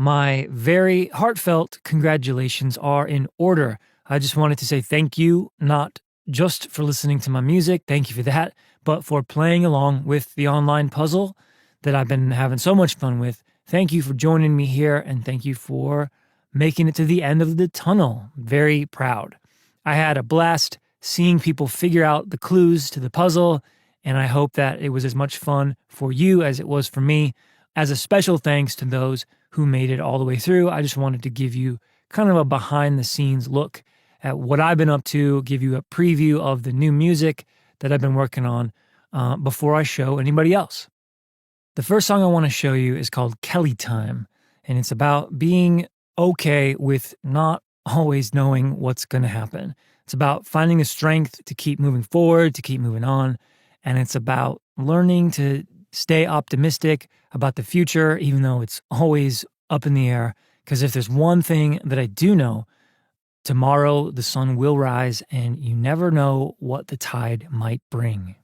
My very heartfelt congratulations are in order. I just wanted to say thank you, not just for listening to my music, thank you for that, but for playing along with the online puzzle that I've been having so much fun with. Thank you for joining me here, and thank you for making it to the end of the tunnel. Very proud. I had a blast seeing people figure out the clues to the puzzle, and I hope that it was as much fun for you as it was for me. As a special thanks to those who made it all the way through, I just wanted to give you kind of a behind-the-scenes look at what I've been up to, give you a preview of the new music that I've been working on before I show anybody else. The first song I want to show you is called Kelly Time, and it's about being okay with not always knowing what's going to happen. It's about finding the strength to keep moving forward, to keep moving on, and it's about learning to stay optimistic about the future, even though it's always up in the air. Because if there's one thing that I do know, tomorrow the sun will rise, and you never know what the tide might bring.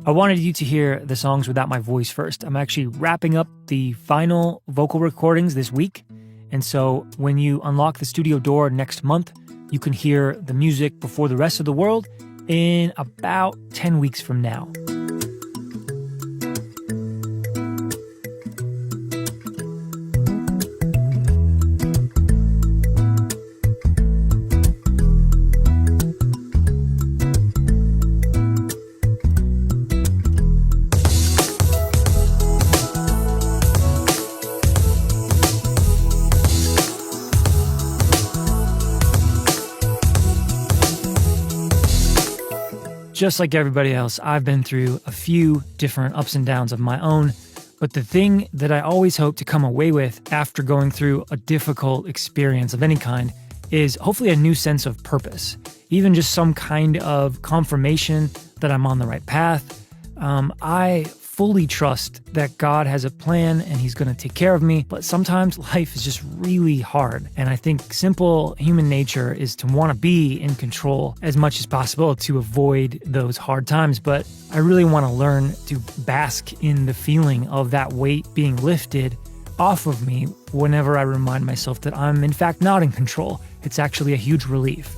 I wanted you to hear the songs without my voice first. I'm actually wrapping up the final vocal recordings this week. And so when you unlock the studio door next month, you can hear the music before the rest of the world in about 10 weeks from now. Just like everybody else, I've been through a few different ups and downs of my own, but the thing that I always hope to come away with after going through a difficult experience of any kind is hopefully a new sense of purpose, even just some kind of confirmation that I'm on the right path. I fully trust that God has a plan and he's going to take care of me, but sometimes life is just really hard. And I think simple human nature is to want to be in control as much as possible to avoid those hard times. But I really want to learn to bask in the feeling of that weight being lifted off of me whenever I remind myself that I'm in fact not in control. It's actually a huge relief.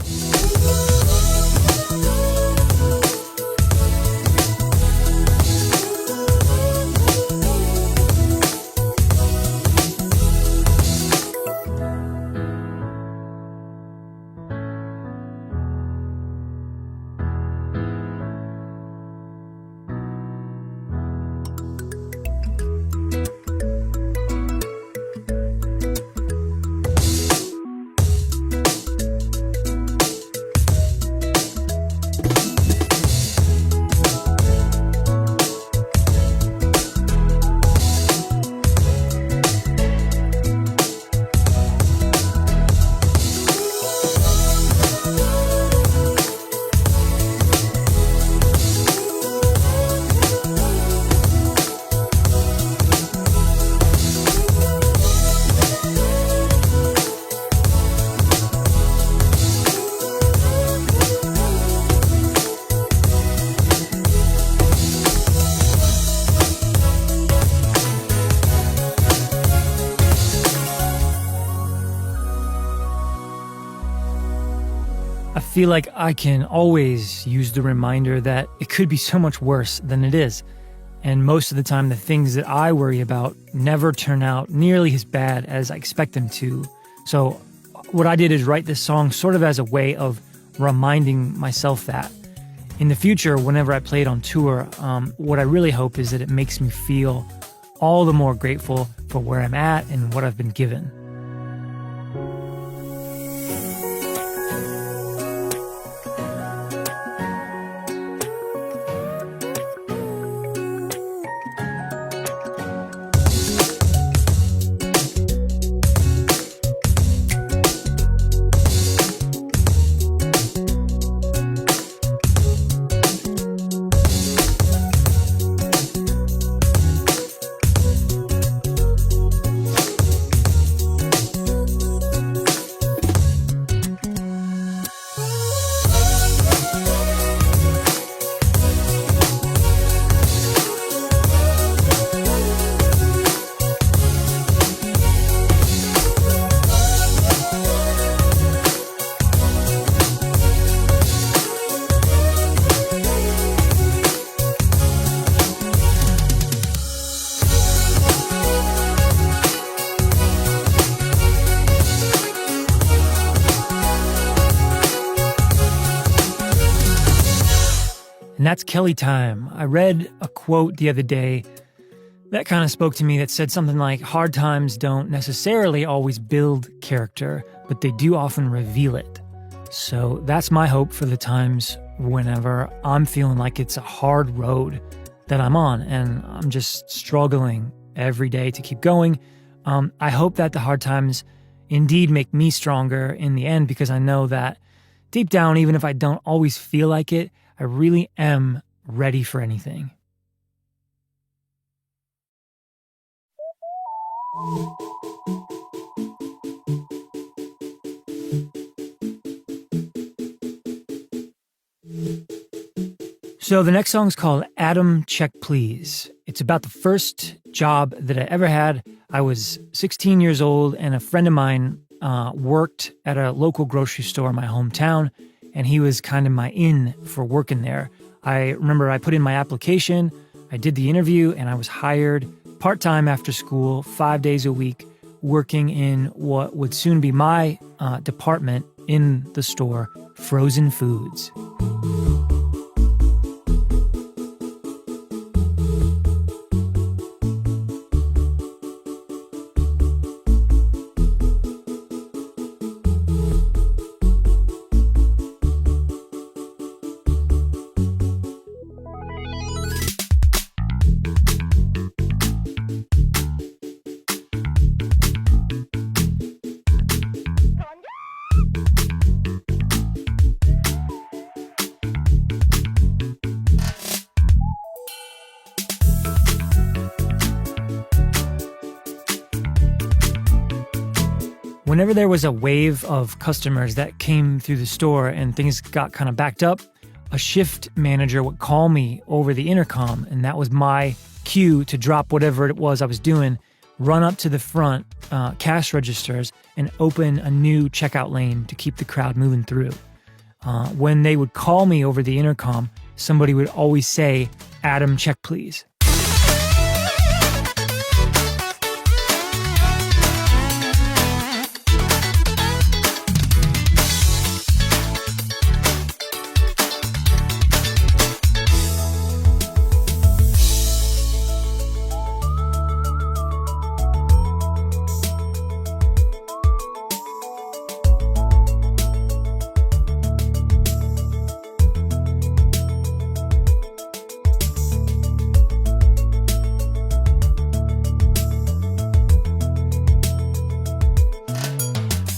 I feel like I can always use the reminder that it could be so much worse than it is. And most of the time, the things that I worry about never turn out nearly as bad as I expect them to. So what I did is write this song sort of as a way of reminding myself that. In the future, whenever I play it on tour, what I really hope is that it makes me feel all the more grateful for where I'm at and what I've been given. And that's Kelly time. I read a quote the other day that kind of spoke to me that said something like, hard times don't necessarily always build character, but they do often reveal it. So that's my hope for the times whenever I'm feeling like it's a hard road that I'm on and I'm just struggling every day to keep going. I hope that the hard times indeed make me stronger in the end, because I know that deep down, even if I don't always feel like it, I really am ready for anything. So the next song is called Adam Check Please. It's about the first job that I ever had. I was 16 years old, and a friend of mine worked at a local grocery store in my hometown, and he was kind of my in for working there. I remember I put in my application, I did the interview, and I was hired part-time after school, 5 days a week, working in what would soon be my department in the store, frozen foods. Whenever there was a wave of customers that came through the store and things got kind of backed up, a shift manager would call me over the intercom, and that was my cue to drop whatever it was I was doing, run up to the front cash registers, and open a new checkout lane to keep the crowd moving through. When they would call me over the intercom, somebody would always say, "Adam, check please."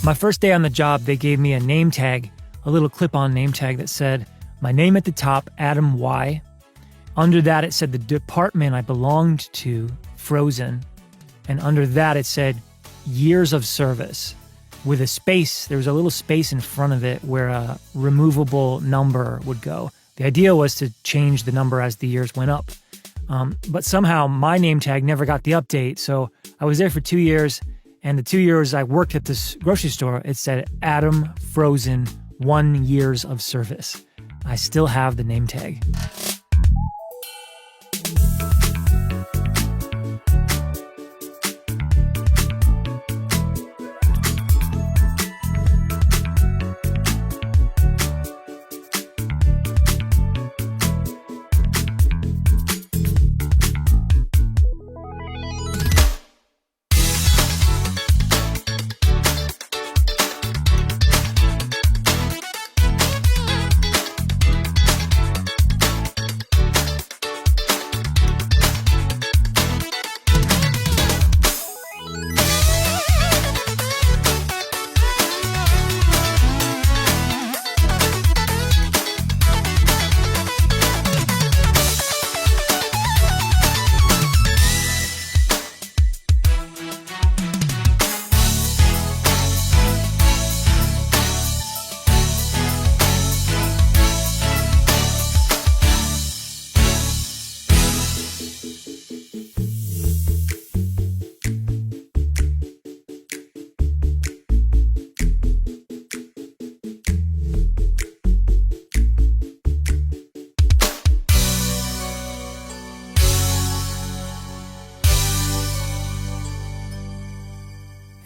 My first day on the job, they gave me a name tag, a little clip-on name tag that said, my name at the top, Adam Y. Under that, it said the department I belonged to, Frozen. And under that, it said, years of service. With a space, there was a little space in front of it where a removable number would go. The idea was to change the number as the years went up. But somehow, my name tag never got the update, so I was there for 2 years. And the 2 years I worked at this grocery store, it said Adam Frozen 1 years of service. I still have the name tag.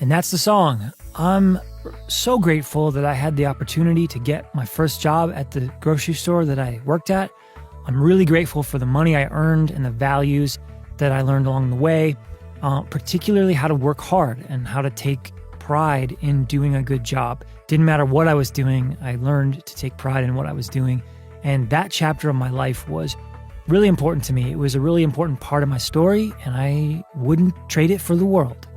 And that's the song. I'm so grateful that I had the opportunity to get my first job at the grocery store that I worked at. I'm really grateful for the money I earned and the values that I learned along the way, particularly how to work hard and how to take pride in doing a good job. Didn't matter what I was doing, I learned to take pride in what I was doing. And that chapter of my life was really important to me. It was a really important part of my story, and I wouldn't trade it for the world.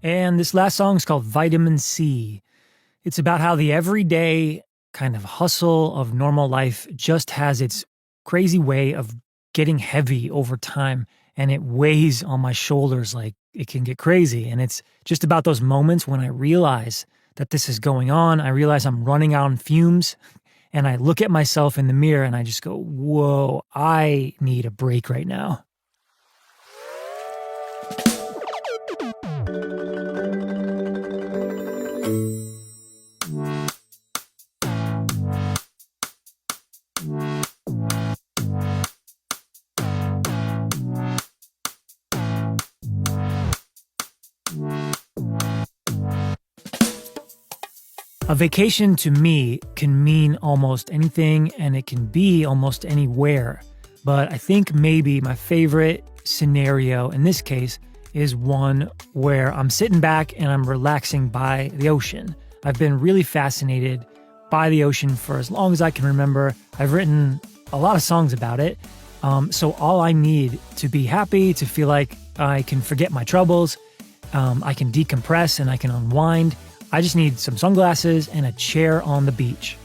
And this last song is called Vitamin C. It's about how the everyday kind of hustle of normal life just has its crazy way of getting heavy over time, and it weighs on my shoulders like it can get crazy. And it's just about those moments when I realize that this is going on. I realize I'm running out on fumes, and I look at myself in the mirror and I just go, whoa, I need a break right now. A vacation to me can mean almost anything, and it can be almost anywhere. But I think maybe my favorite scenario in this case is one where I'm sitting back and I'm relaxing by the ocean. I've been really fascinated by the ocean for as long as I can remember. I've written a lot of songs about it. So all I need to be happy, to feel like I can forget my troubles, I can decompress and I can unwind. I just need some sunglasses and a chair on the beach.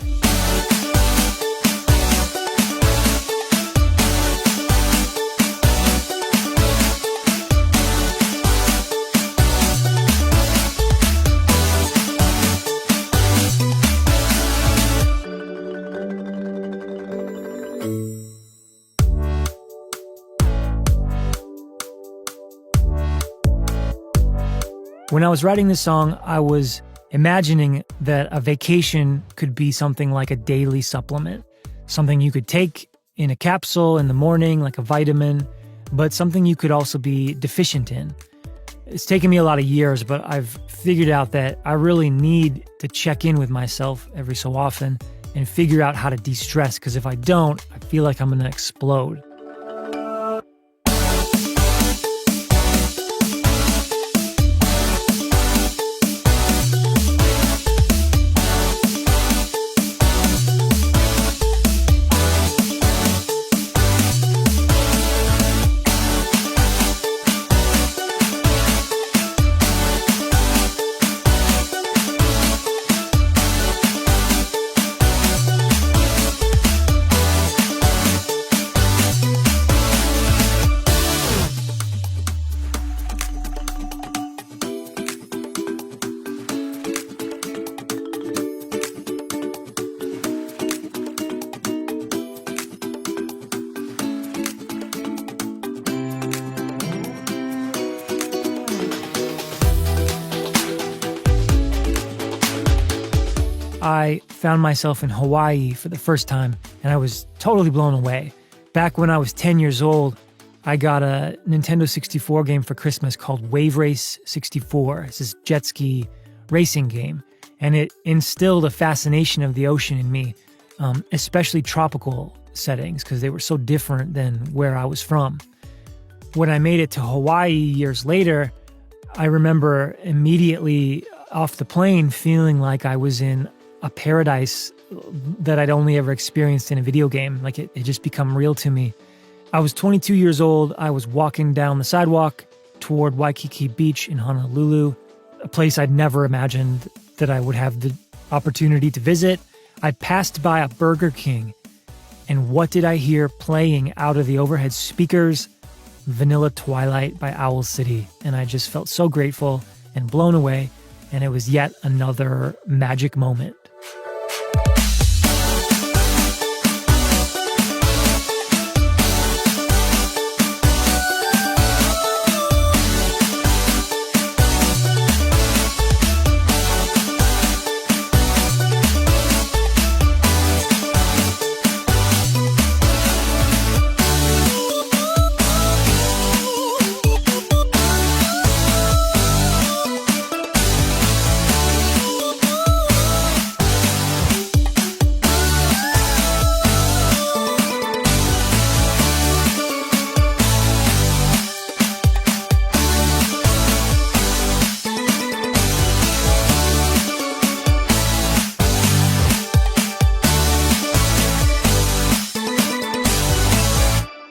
When I was writing this song, I was imagining that a vacation could be something like a daily supplement, something you could take in a capsule in the morning, like a vitamin, but something you could also be deficient in. It's taken me a lot of years, but I've figured out that I really need to check in with myself every so often and figure out how to de-stress, because if I don't, I feel like I'm going to explode. I found myself in Hawaii for the first time, and I was totally blown away. Back when I was 10 years old, I got a Nintendo 64 game for Christmas called Wave Race 64. It's this jet ski racing game, and it instilled a fascination of the ocean in me, especially tropical settings, because they were so different than where I was from. When I made it to Hawaii years later, I remember immediately off the plane feeling like I was in a paradise that I'd only ever experienced in a video game. Like it just become real to me. I was 22 years old. I was walking down the sidewalk toward Waikiki Beach in Honolulu, a place I'd never imagined that I would have the opportunity to visit. I passed by a Burger King, and what did I hear playing out of the overhead speakers? Vanilla Twilight by Owl City. And I just felt so grateful and blown away, and it was yet another magic moment.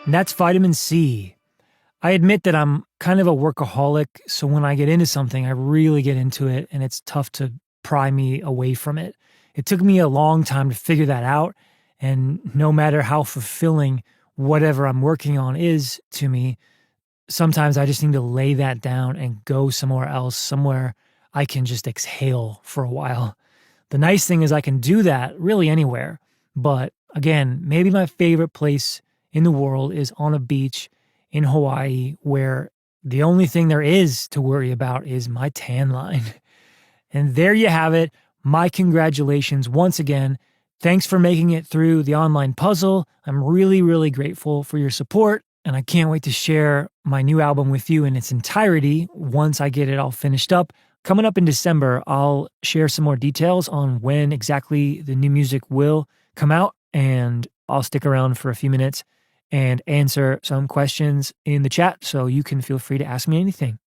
and that's vitamin C. I admit that I'm kind of a workaholic, so when I get into something, I really get into it, and it's tough to pry me away from it. It took me a long time to figure that out, and no matter how fulfilling whatever I'm working on is to me, sometimes I just need to lay that down and go somewhere else, somewhere I can just exhale for a while. The nice thing is I can do that really anywhere. But again, maybe my favorite place in the world is on a beach in Hawaii where the only thing there is to worry about is my tan line. And there you have it. My congratulations once again. Thanks for making it through the online puzzle. I'm really, really grateful for your support. And I can't wait to share my new album with you in its entirety once I get it all finished up. Coming up in December, I'll share some more details on when exactly the new music will come out, and I'll stick around for a few minutes and answer some questions in the chat, so you can feel free to ask me anything.